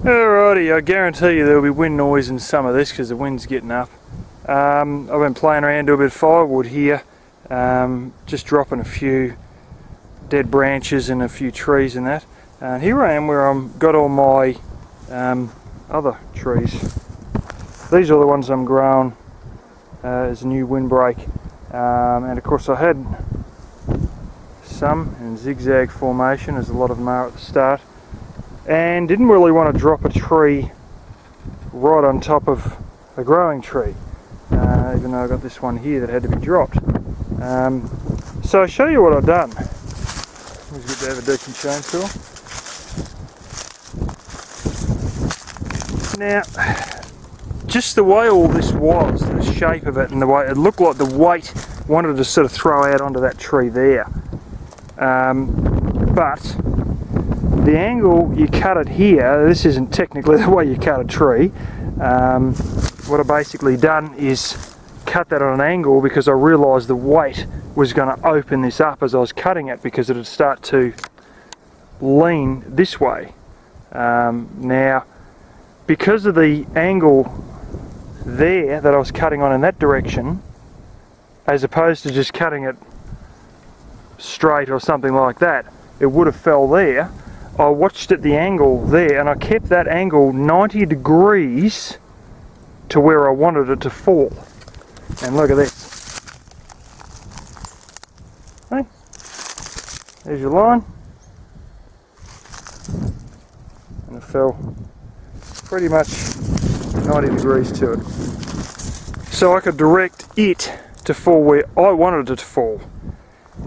Alrighty, I guarantee you there'll be wind noise in some of this because the wind's getting up. I've been playing around to a bit of firewood here, just dropping a few dead branches and a few trees and that. And here I am where I've got all my other trees. These are the ones I'm growing as a new windbreak, and of course I had some in zigzag formation, as a lot of them are at the start, and didn't really want to drop a tree right on top of a growing tree, even though I got this one here that had to be dropped. So I'll show you what I've done. It's good to have a decent chainsaw. Now, just the way all this was, the shape of it and the way it looked, like the weight wanted to sort of throw out onto that tree there. But the angle you cut it here, this isn't technically the way you cut a tree. What I've basically done is cut that on an angle because I realised the weight was going to open this up as I was cutting it, because it would start to lean this way. Now, because of the angle there that I was cutting on in that direction, as opposed to just cutting it straight or something like that, it would have fell there. I watched at the angle there and I kept that angle 90 degrees to where I wanted it to fall. And look at this. Hey, there's your line. And it fell pretty much 90 degrees to it. So I could direct it to fall where I wanted it to fall.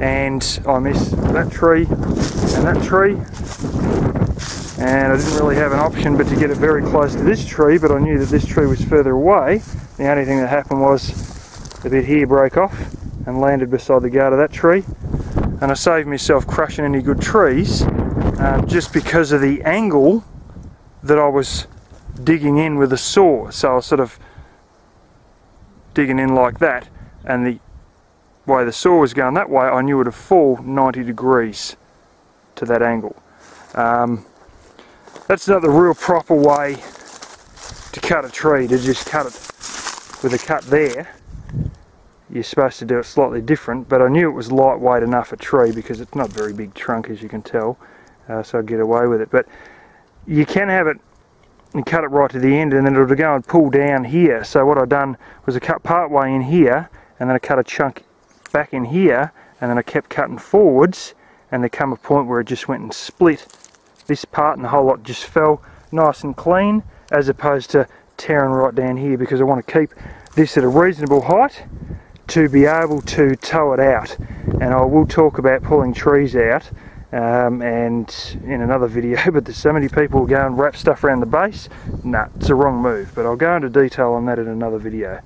And I missed that tree and that tree, and I didn't really have an option but to get it very close to this tree, but I knew that this tree was further away. The only thing that happened was the bit here broke off and landed beside the guard of that tree, and I saved myself crushing any good trees just because of the angle that I was digging in with a saw. So I was sort of digging in like that, and the way the saw was going that way, I knew it would fall 90 degrees to that angle. That's not the real proper way to cut a tree, to just cut it with a cut there. You're supposed to do it slightly different, but I knew it was lightweight enough a tree because it's not a very big trunk, as you can tell, so I'd get away with it. But you can have it and cut it right to the end, and then it'll go and pull down here. So what I've done was I cut part way in here, and then I cut a chunk back in here, and then I kept cutting forwards, and there come a point where it just went and split this part, and the whole lot just fell nice and clean, as opposed to tearing right down here, because I want to keep this at a reasonable height to be able to tow it out. And I will talk about pulling trees out and in another video, but there's so many people who go and wrap stuff around the base. Nah, it's a wrong move, but I'll go into detail on that in another video.